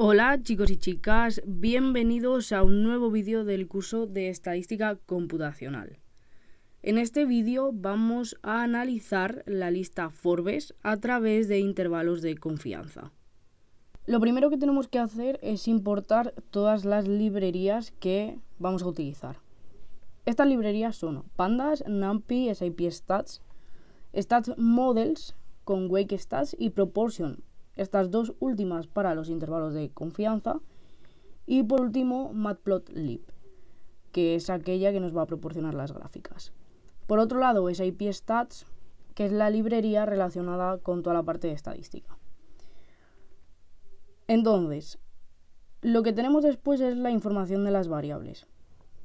Hola chicos y chicas, bienvenidos a un nuevo vídeo del curso de Estadística Computacional. En este vídeo vamos a analizar la lista Forbes a través de intervalos de confianza. Lo primero que tenemos que hacer es importar todas las librerías que vamos a utilizar. Estas librerías son Pandas, NumPy, SAP-Stats, StatsModels con WakeStats y Proportion. Estas dos últimas para los intervalos de confianza. Y por último, Matplotlib, que es aquella que nos va a proporcionar las gráficas. Por otro lado, SAP-Stats, que es la librería relacionada con toda la parte de estadística. Entonces, lo que tenemos después es la información de las variables.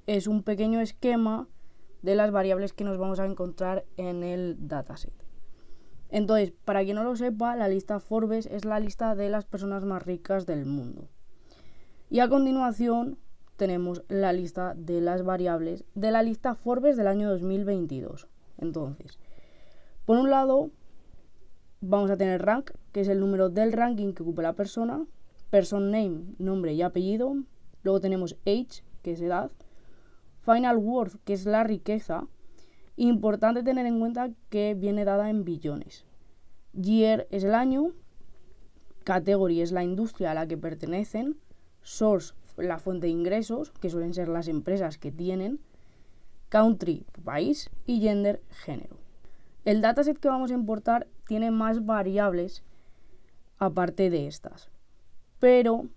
Es un pequeño esquema de las variables que nos vamos a encontrar en el dataset. Entonces, para quien no lo sepa, la lista Forbes es la lista de las personas más ricas del mundo. Y a continuación tenemos la lista de las variables de la lista Forbes del año 2022. Entonces, por un lado, vamos a tener rank, que es el número del ranking que ocupa la persona, person name, nombre y apellido. Luego tenemos age, que es edad, final worth, que es la riqueza. Importante tener en cuenta que viene dada en billones. Year es el año, category es la industria a la que pertenecen, source, la fuente de ingresos, que suelen ser las empresas que tienen, country, país, y gender, género. El dataset que vamos a importar tiene más variables aparte de estas, pero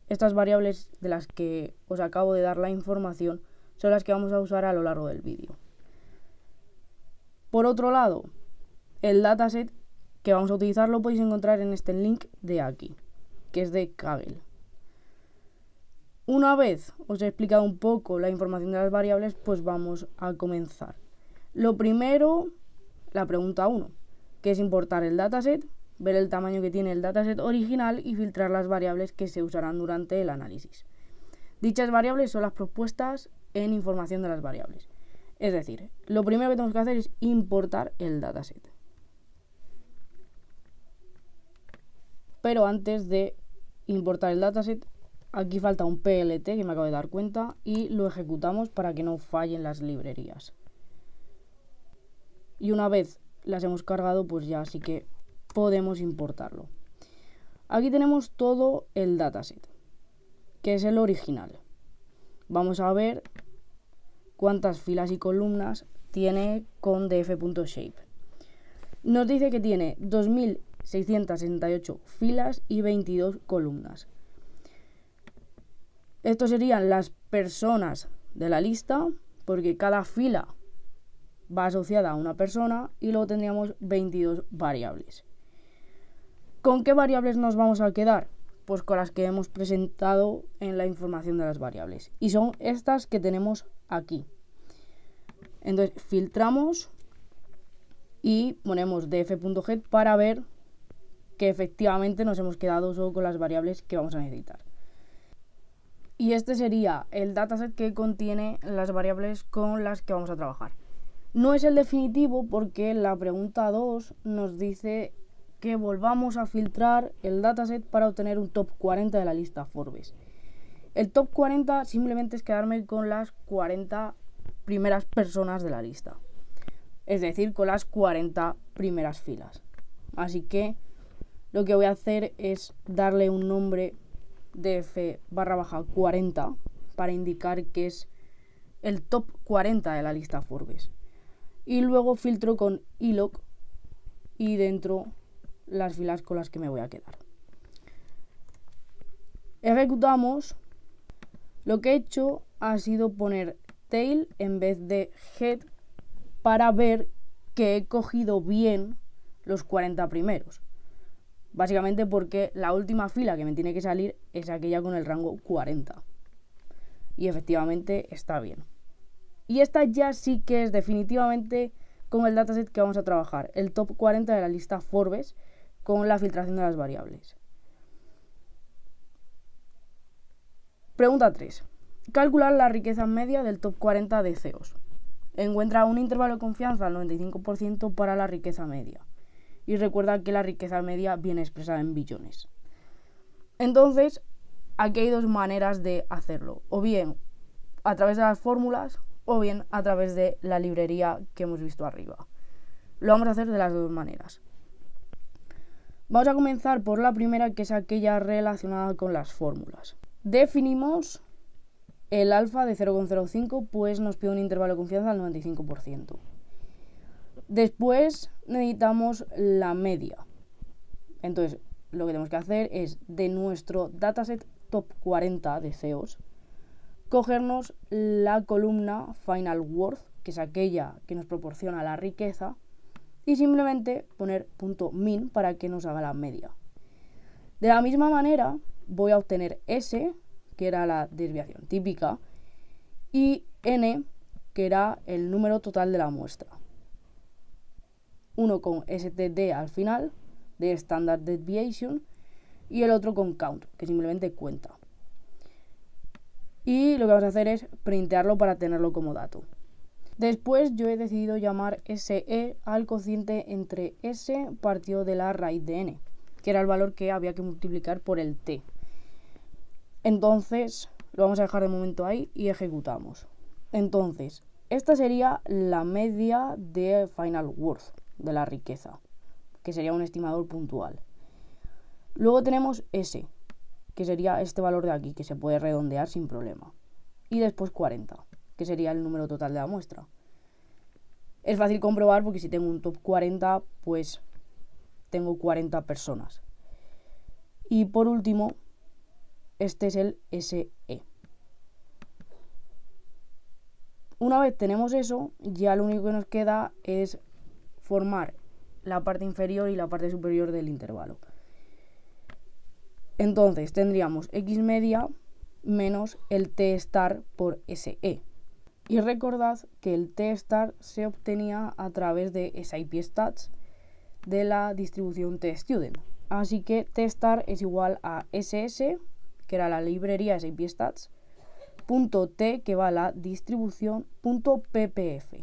estas variables de las que os acabo de dar la información son las que vamos a usar a lo largo del vídeo. Por otro lado, el dataset que vamos a utilizar lo podéis encontrar en este link de aquí, que es de Kaggle. Una vez os he explicado un poco la información de las variables, pues vamos a comenzar. Lo primero, la pregunta 1, que es importar el dataset, ver el tamaño que tiene el dataset original y filtrar las variables que se usarán durante el análisis. Dichas variables son las propuestas en información de las variables. Es decir, lo primero que tenemos que hacer es importar el dataset. Pero antes de importar el dataset, aquí falta un PLT que me acabo de dar cuenta y lo ejecutamos para que no fallen las librerías. Y una vez las hemos cargado, pues ya sí que podemos importarlo. Aquí tenemos todo el dataset, que es el original. Vamos a ver cuántas filas y columnas tiene con df.shape. Nos dice que tiene 2668 filas y 22 columnas. Estos serían las personas de la lista, porque cada fila va asociada a una persona, y luego tendríamos 22 variables. ¿Con qué variables nos vamos a quedar? Pues con las que hemos presentado en la información de las variables. Y son estas que tenemos aquí. Entonces filtramos y ponemos df.get para ver que efectivamente nos hemos quedado solo con las variables que vamos a necesitar. Y este sería el dataset que contiene las variables con las que vamos a trabajar. No es el definitivo porque la pregunta 2 nos dice que volvamos a filtrar el dataset para obtener un top 40 de la lista Forbes. El top 40 simplemente es quedarme con las 40 primeras personas de la lista, es decir, con las 40 primeras filas. Así que lo que voy a hacer es darle un nombre df/40 para indicar que es el top 40 de la lista Forbes. Y luego filtro con iloc y dentro las filas con las que me voy a quedar. Ejecutamos. Lo que he hecho ha sido poner tail en vez de head para ver que he cogido bien los 40 primeros. Básicamente porque la última fila que me tiene que salir es aquella con el rango 40. Y efectivamente está bien. Y esta ya sí que es definitivamente con el dataset que vamos a trabajar, el top 40 de la lista Forbes con la filtración de las variables. Pregunta 3. Calcular la riqueza media del top 40 de CEOs. Encuentra un intervalo de confianza al 95% para la riqueza media. Y recuerda que la riqueza media viene expresada en billones. Entonces, aquí hay dos maneras de hacerlo, o bien a través de las fórmulas o bien a través de la librería que hemos visto arriba. Lo vamos a hacer de las dos maneras. Vamos a comenzar por la primera, que es aquella relacionada con las fórmulas. Definimos el alfa de 0,05, pues nos pide un intervalo de confianza al 95%. Después necesitamos la media. Entonces, lo que tenemos que hacer es, de nuestro dataset top 40 de CEOs, cogernos la columna Final Worth, que es aquella que nos proporciona la riqueza, y simplemente poner .min para que nos haga la media. De la misma manera voy a obtener S, que era la desviación típica, y N, que era el número total de la muestra. Uno con STD al final, de Standard Deviation, y el otro con Count, que simplemente cuenta. Y lo que vamos a hacer es printearlo para tenerlo como dato. Después yo he decidido llamar SE al cociente entre S partido de la raíz de N, que era el valor que había que multiplicar por el T. Entonces lo vamos a dejar de momento ahí y ejecutamos. Entonces, esta sería la media de Final Worth, de la riqueza, que sería un estimador puntual. Luego tenemos S, que sería este valor de aquí, que se puede redondear sin problema. Y después 40, que sería el número total de la muestra. Es fácil comprobar porque si tengo un top 40, pues tengo 40 personas. Y por último, este es el SE. Una vez tenemos eso, ya lo único que nos queda es formar la parte inferior y la parte superior del intervalo. Entonces tendríamos X media menos el T star por SE. Y recordad que el T star se obtenía a través de SIP stats de la distribución T-Student. Así que T star es igual a SS, que era la librería SIP stats, punto T, que va a la distribución, punto PPF.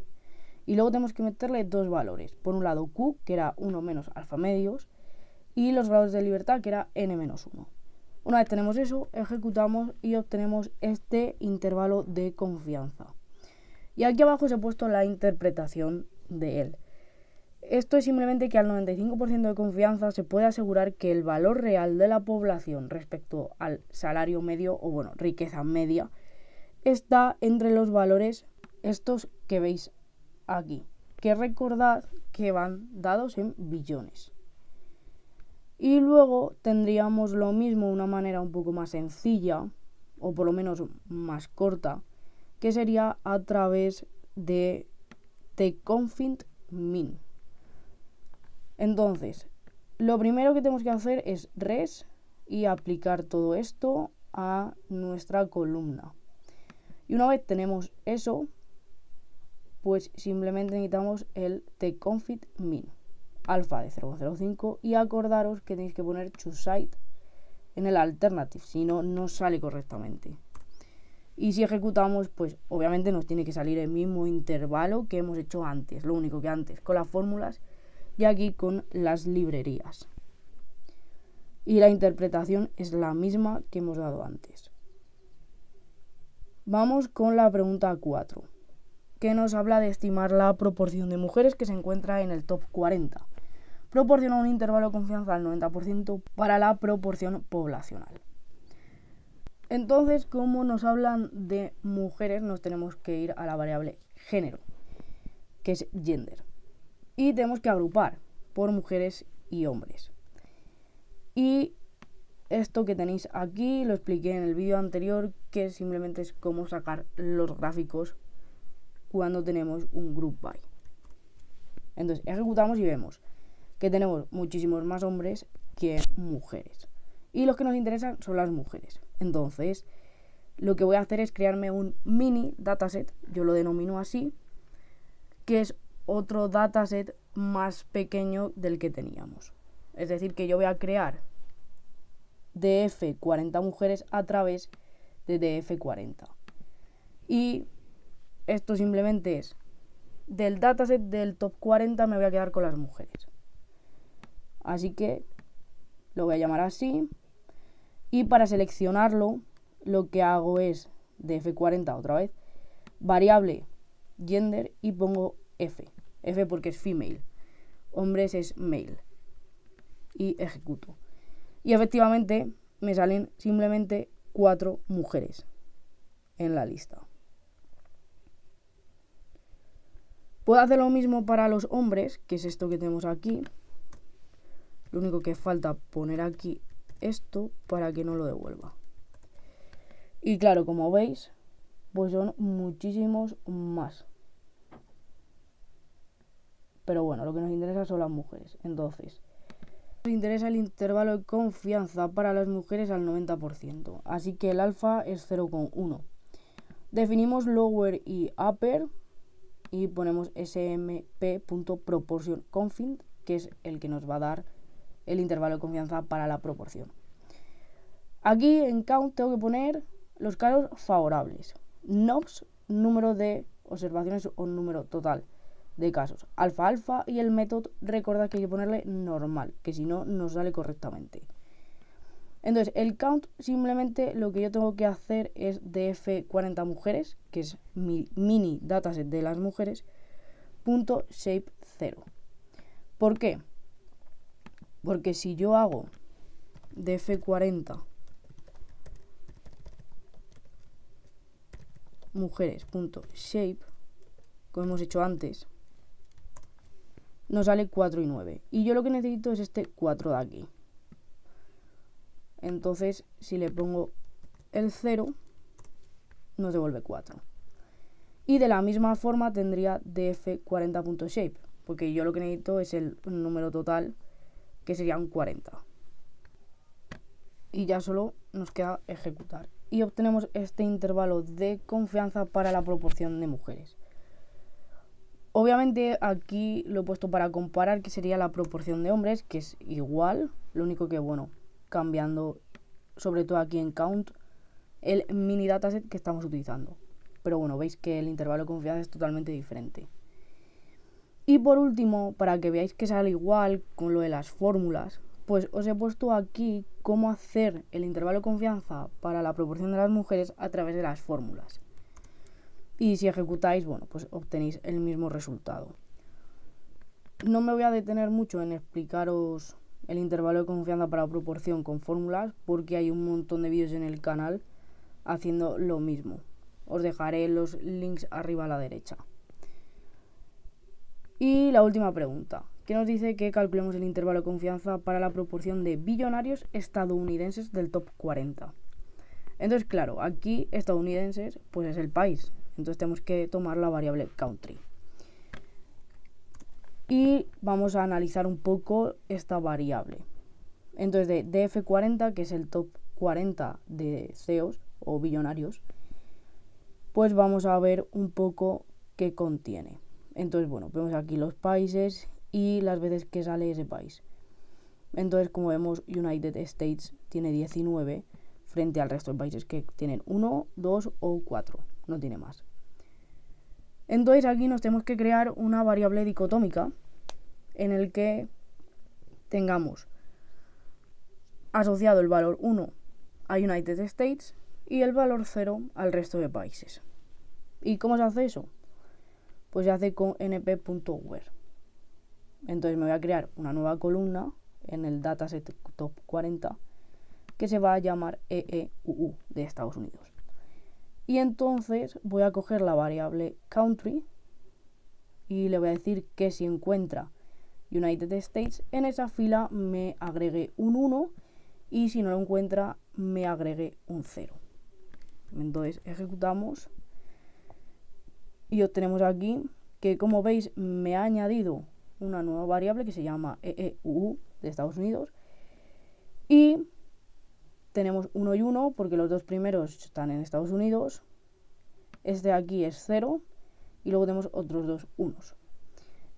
Y luego tenemos que meterle dos valores. Por un lado Q, que era 1 menos alfa medios, y los grados de libertad, que era n-1. Una vez tenemos eso, ejecutamos y obtenemos este intervalo de confianza. Y aquí abajo os he puesto la interpretación de él. Esto es simplemente que al 95% de confianza se puede asegurar que el valor real de la población respecto al salario medio, o bueno, riqueza media, está entre los valores estos que veis aquí, que recordad que van dados en billones. Y luego tendríamos lo mismo, una manera un poco más sencilla, o por lo menos más corta, que sería a través de tconfit min. Entonces, lo primero que tenemos que hacer es res y aplicar todo esto a nuestra columna. Y una vez tenemos eso, pues simplemente necesitamos el tconfit min, alfa de 0,05, y acordaros que tenéis que poner choosesite en el alternative, si no, no sale correctamente. Y si ejecutamos, pues obviamente nos tiene que salir el mismo intervalo que hemos hecho antes, lo único que antes con las fórmulas y aquí con las librerías. Y la interpretación es la misma que hemos dado antes. Vamos con la pregunta 4, que nos habla de estimar la proporción de mujeres que se encuentra en el top 40. Proporciona un intervalo de confianza al 90% para la proporción poblacional. Entonces, como nos hablan de mujeres, nos tenemos que ir a la variable género, que es gender. Y tenemos que agrupar por mujeres y hombres. Y esto que tenéis aquí lo expliqué en el vídeo anterior, que simplemente es cómo sacar los gráficos cuando tenemos un group by. Entonces ejecutamos y vemos que tenemos muchísimos más hombres que mujeres. Y los que nos interesan son las mujeres. Entonces, lo que voy a hacer es crearme un mini dataset, yo lo denomino así, que es otro dataset más pequeño del que teníamos. Es decir, que yo voy a crear DF 40 mujeres a través de DF 40. Y esto simplemente es, del dataset del top 40 me voy a quedar con las mujeres. Así que lo voy a llamar así. Y para seleccionarlo, lo que hago es de F40 otra vez, variable gender y pongo F. F porque es female. Hombres es male. Y ejecuto. Y efectivamente me salen simplemente 4 mujeres en la lista. Puedo hacer lo mismo para los hombres, que es esto que tenemos aquí. Lo único que falta poner aquí esto para que no lo devuelva. Y claro, como veis, pues son muchísimos más. Pero bueno, lo que nos interesa son las mujeres. Entonces, nos interesa el intervalo de confianza para las mujeres al 90%. Así que el alfa es 0,1. Definimos lower y upper y ponemos smp.proportion_confidence, que es el que nos va a dar el intervalo de confianza para la proporción. Aquí en count tengo que poner los casos favorables. Nobs, número de observaciones o número total de casos. Alfa, alfa, y el método, recordad que hay que ponerle normal, que si no, no sale correctamente. Entonces, el count, simplemente lo que yo tengo que hacer es de F40 mujeres, que es mi mini dataset de las mujeres, punto shape 0. ¿Por qué? Porque si yo hago de F40 mujeres.shape, como hemos hecho antes, nos sale 4 y 9. Y yo lo que necesito es este 4 de aquí. Entonces, si le pongo el 0, nos devuelve 4. Y de la misma forma tendría df40.shape, porque yo lo que necesito es el número total, que sería un 40. Y ya solo nos queda ejecutar. Y obtenemos este intervalo de confianza para la proporción de mujeres. Obviamente aquí lo he puesto para comparar, que sería la proporción de hombres, que es igual, lo único que, bueno, cambiando, sobre todo aquí en count, el mini dataset que estamos utilizando. Pero bueno, veis que el intervalo de confianza es totalmente diferente. Y por último, para que veáis que sale igual con lo de las fórmulas, pues os he puesto aquí cómo hacer el intervalo de confianza para la proporción de las mujeres a través de las fórmulas. Y si ejecutáis, bueno, pues obtenéis el mismo resultado. No me voy a detener mucho en explicaros el intervalo de confianza para proporción con fórmulas, porque hay un montón de vídeos en el canal haciendo lo mismo. Os dejaré los links arriba a la derecha. Y la última pregunta, que nos dice que calculemos el intervalo de confianza para la proporción de billonarios estadounidenses del top 40. Entonces, claro, aquí estadounidenses pues es el país. Entonces tenemos que tomar la variable country. Y vamos a analizar un poco esta variable. Entonces de DF40, que es el top 40 de CEOs o billonarios, pues vamos a ver un poco qué contiene. Entonces, bueno, vemos aquí los países y las veces que sale ese país. Entonces, como vemos, United States tiene 19 frente al resto de países que tienen 1, 2 o 4. No tiene más. Entonces aquí nos tenemos que crear una variable dicotómica en el que tengamos asociado el valor 1 a United States y el valor 0 al resto de países. ¿Y cómo se hace eso? Pues se hace con np.where. Entonces me voy a crear una nueva columna en el dataset top 40 que se va a llamar EEUU de Estados Unidos. Y entonces voy a coger la variable country y le voy a decir que si encuentra United States, en esa fila me agregue un 1 y si no lo encuentra me agregue un 0. Entonces ejecutamos y obtenemos aquí que, como veis, me ha añadido una nueva variable que se llama EEUU de Estados Unidos y tenemos 1 y 1 porque los dos primeros están en Estados Unidos. Este de aquí es 0 y luego tenemos otros dos unos.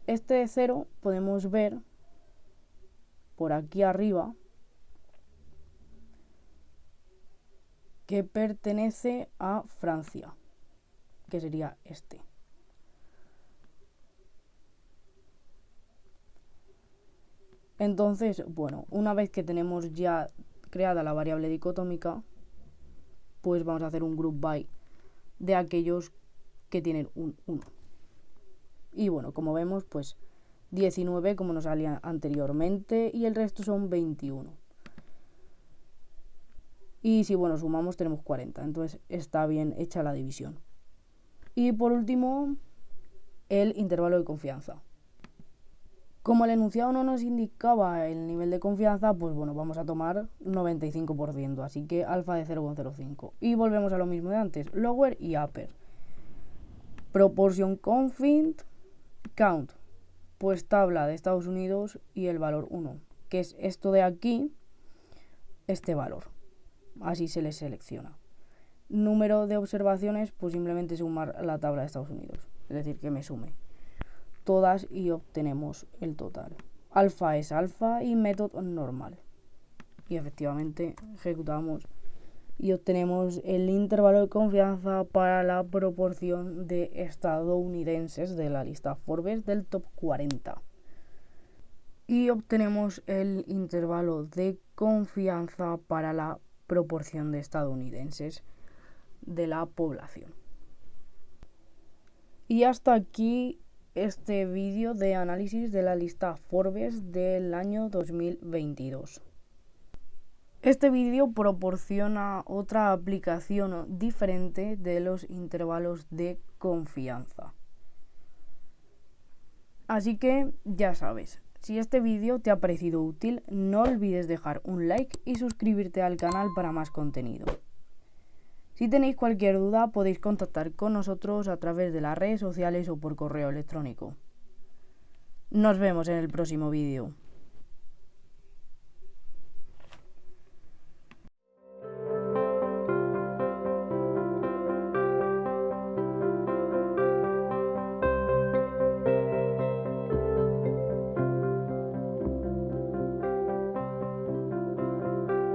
Este de 0 podemos ver por aquí arriba que pertenece a Francia, que sería este. Entonces, bueno, una vez que tenemos ya creada la variable dicotómica, pues vamos a hacer un group by de aquellos que tienen un 1. Y bueno, como vemos, pues 19 como nos salía anteriormente y el resto son 21. Y si bueno, sumamos tenemos 40, entonces está bien hecha la división. Y por último, el intervalo de confianza. Como el enunciado no nos indicaba el nivel de confianza, pues bueno, vamos a tomar 95%, así que alfa de 0,05. Y volvemos a lo mismo de antes, lower y upper. Proportion confint, count, pues tabla de Estados Unidos y el valor 1, que es esto de aquí, este valor. Así se les selecciona. Número de observaciones, pues simplemente sumar la tabla de Estados Unidos, es decir, que me sume todas y obtenemos el total. Alfa es alfa y método normal. Y efectivamente ejecutamos y obtenemos el intervalo de confianza para la proporción de estadounidenses de la lista Forbes del top 40. Y obtenemos el intervalo de confianza para la proporción de estadounidenses de la población. Y hasta aquí este vídeo de análisis de la lista Forbes del año 2022. Este vídeo proporciona otra aplicación diferente de los intervalos de confianza. Así que ya sabes, si este vídeo te ha parecido útil, no olvides dejar un like y suscribirte al canal para más contenido. Si tenéis cualquier duda, podéis contactar con nosotros a través de las redes sociales o por correo electrónico. Nos vemos en el próximo vídeo.